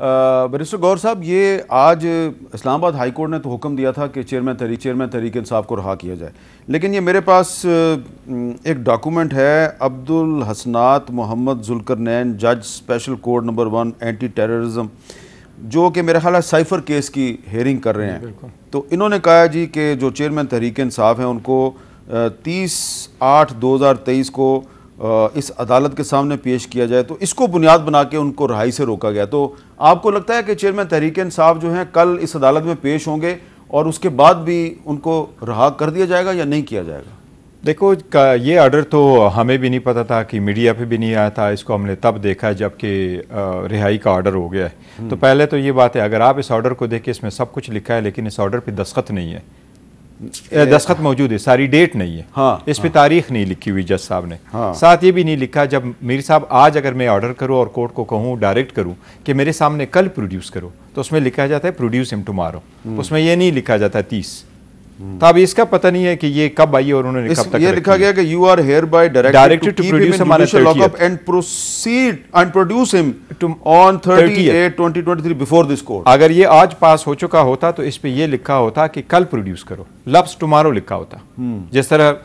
Barrister गौर साहब, ये आज इस्लामाबाद हाई कोर्ट ने तो हुक्म दिया था कि चेयरमैन तहरीक इंसाफ को रहा किया जाए, लेकिन ये मेरे पास एक डॉक्यूमेंट है, अब्दुल हसनात मोहम्मद जुल्करनैन, जज special court number 1 anti terrorism, जो कि मेरा ख्याल है साइफर केस की हेयरिंग कर रहे हैं। तो इन्होंने कहा जी कि जो चेयरमैन तहरीक इंसाफ हैं उनको 30/8/2023 को इस अदालत के सामने पेश किया जाए, तो इसको बुनियाद बना के उनको रिहाई से रोका गया। तो आपको लगता है कि चेयरमैन तहरीक इंसाफ जो हैं कल इस अदालत में पेश होंगे और उसके बाद भी उनको रिहा कर दिया जाएगा या नहीं किया जाएगा? देखो, ये ऑर्डर तो हमें भी नहीं पता था कि मीडिया पे भी नहीं आया था। इसको हमने तब देखा है जबकि रिहाई का ऑर्डर हो गया है। तो पहले तो ये बात है, अगर आप इस ऑर्डर को देखें, इसमें सब कुछ लिखा है लेकिन इस ऑर्डर पे दस्तखत नहीं है। दस्तखत मौजूद है, सारी डेट नहीं है। हाँ, इस पे तारीख नहीं लिखी हुई जज साहब ने। हाँ, साथ ये भी नहीं लिखा, जब मीर साहब आज अगर मैं ऑर्डर करूं और कोर्ट को कहूं, डायरेक्ट करूं कि मेरे सामने कल प्रोड्यूस करो, तो उसमें लिखा जाता है प्रोड्यूस हिम टुमारो, उसमें ये नहीं लिखा जाता 30। तो अब इसका पता नहीं है कि ये कब आई और उन्होंने कब तक ये लिखा गया कि you are hereby directed to produce him in judicial lockup and proceed and produce him on 30/8/2023 before this court. अगर ये आज पास हो चुका होता तो इस पे ये लिखा होता कि कल प्रोड्यूस करो, लफ्ज टुमारो लिखा होता। जिस तरह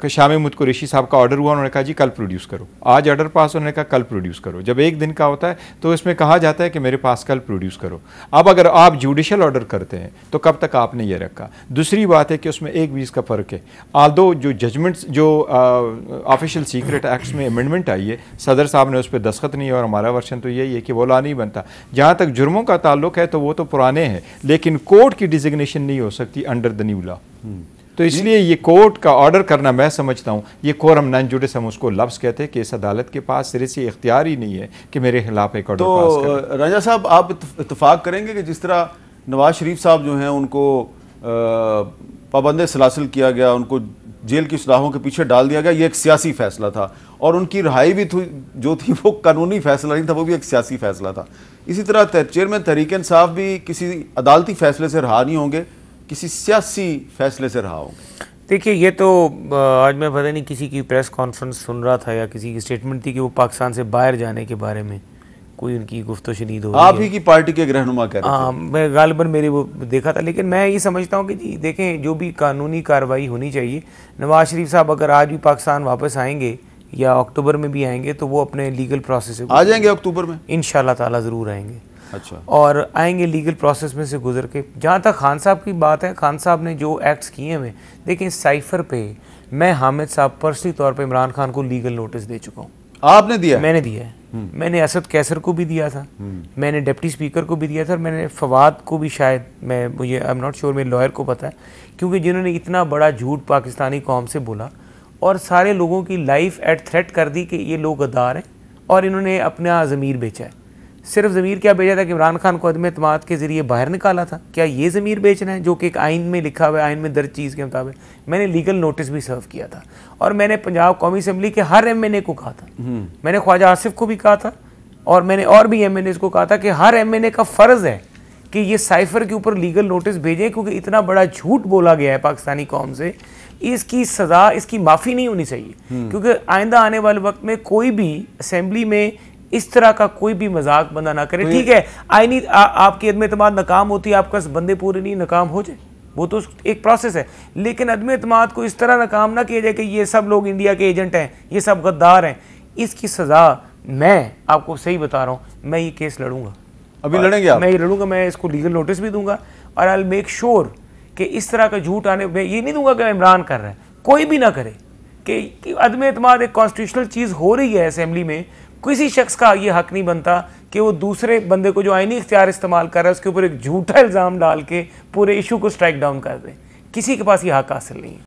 शाम महमूद कुरैशी साहब का ऑर्डर हुआ, उन्होंने कहा जी कल प्रोड्यूस करो। आज ऑर्डर पास, उन्होंने कहा कल प्रोड्यूस करो। जब एक दिन का होता है तो इसमें कहा जाता है कि मेरे पास कल प्रोड्यूस करो। अब अगर आप जुडिशियल ऑर्डर करते हैं तो कब तक आपने ये रखा? दूसरी बात है कि उसमें एक भी इसका फ़र्क है। आल्दो जो जजमेंट्स, जो ऑफिशियल सीक्रेट एक्ट्स में अमेंडमेंट आई है, सदर साहब ने उस पर दस्तखत नहीं है और हमारा वर्शन तो यही है कि वो लॉ नहीं बनता। जहाँ तक जुर्मों का ताल्लुक है तो वो तो पुराने हैं, लेकिन कोर्ट की डिजिग्नेशन नहीं हो सकती अंडर द न्यू लॉ। तो इसलिए ये कोर्ट का ऑर्डर करना, मैं समझता हूँ ये कोरम नॉन जुडिस, हम उसको लफ्ज़ कहते हैं कि इस अदालत के पास सिरे से इख्तियार ही नहीं है कि मेरे खिलाफ एक ऑर्डर पास करें। तो राजा साहब, आप इत्तेफाक करेंगे कि जिस तरह नवाज शरीफ साहब जो हैं उनको पाबंद सलासिल किया गया, उनको जेल की सलाहों के पीछे डाल दिया गया, ये एक सियासी फैसला था, और उनकी रिहाई भी जो थी वो कानूनी फैसला नहीं था, वो भी एक सियासी फैसला था। इसी तरह चेयरमैन तहरीक इंसाफ भी किसी अदालती फैसले से रहा नहीं होंगे, किसी सियासी फैसले से रहा होंगे। देखिए, ये तो आज मैं पता नहीं किसी की प्रेस कॉन्फ्रेंस सुन रहा था या किसी की स्टेटमेंट थी कि वो पाकिस्तान से बाहर जाने के बारे में कोई उनकी गुफ्तो शनीद हो रही है। आप ही की पार्टी के रहनुमा कह रहे थे। हाँ, मैं गालिबन मेरे वो देखा था, लेकिन मैं ये समझता हूँ कि जी देखें, जो भी कानूनी कार्रवाई होनी चाहिए, नवाज शरीफ साहब अगर आज भी पाकिस्तान वापस आएंगे या अक्टूबर में भी आएंगे तो वो अपने लीगल प्रोसेस से आ जाएंगे। अक्टूबर में इंशाल्लाह ताला ज़रूर आएंगे। अच्छा। और आएंगे लीगल प्रोसेस में से गुजर के। जहाँ तक खान साहब की बात है, खान साहब ने जो एक्ट्स किए हैं, देखिए साइफर पे मैं हामिद साहब पर्सनली तौर पे इमरान खान को लीगल नोटिस दे चुका हूँ। आपने दिया? मैंने दिया है। मैंने असद कैसर को भी दिया था, मैंने डिप्टी स्पीकर को भी दिया था, और मैंने फवाद को भी, शायद मुझे आई एम नॉट श्योर, मेरे लॉयर को पता है, क्योंकि जिन्होंने इतना बड़ा झूठ पाकिस्तानी कौम से बोला और सारे लोगों की लाइफ एट थ्रेट कर दी कि ये लोग गद्दार हैं, और इन्होंने अपना ज़मीर बेचा है। सिर्फ ज़मीर क्या बेचा था कि इमरान खान को अदम एतमाद के ज़रिए बाहर निकाला था। क्या ये ज़मीर बेचना है, जो कि एक आइन में लिखा हुआ है, आइन में दर्ज चीज़ के मुताबिक? मैंने लीगल नोटिस भी सर्व किया था, और मैंने पंजाब कौमी असम्बली के हर MNA को कहा था, मैंने ख्वाजा आसिफ को भी कहा था, और मैंने और भी MNAs को कहा था कि हर MNA का फ़र्ज़ है कि ये साइफर के ऊपर लीगल नोटिस भेजें, क्योंकि इतना बड़ा झूठ बोला गया है पाकिस्तानी कौम से, इसकी सज़ा, इसकी माफ़ी नहीं होनी चाहिए। क्योंकि आइंदा आने वाले वक्त में कोई भी असम्बली में इस तरह का कोई भी मजाक बंदा ना करे। ठीक है, आईनी आपकी अदम एतमाद नाकाम होती है, आपका बंदे पूरे नहीं नाकाम हो जाए, वो तो एक प्रोसेस है, लेकिन अदम एतमाद को इस तरह नाकाम ना किया जाए कि ये सब लोग इंडिया के एजेंट हैं, ये सब गद्दार हैं। इसकी सज़ा, मैं आपको सही बता रहा हूँ, मैं ये केस लड़ूंगा। अभी लड़ेंगे आप? मैं ये लड़ूंगा, मैं इसको लीगल नोटिस भी दूंगा, और आई विल मेक श्योर कि इस तरह का झूठ आने, मैं ये नहीं दूंगा कि इमरान कर रहा है, कोई भी ना करे, कि अदम एतमाद एक कॉन्स्टिट्यूशनल चीज़ हो रही है असेंबली में। किसी शख्स का ये हक नहीं बनता कि वो दूसरे बंदे को जो आईनी इख्तियार इस्तेमाल कर रहा है उसके ऊपर एक झूठा इल्ज़ाम डाल के पूरे इशू को स्ट्राइक डाउन कर दे। किसी के पास ये हक हासिल नहीं है।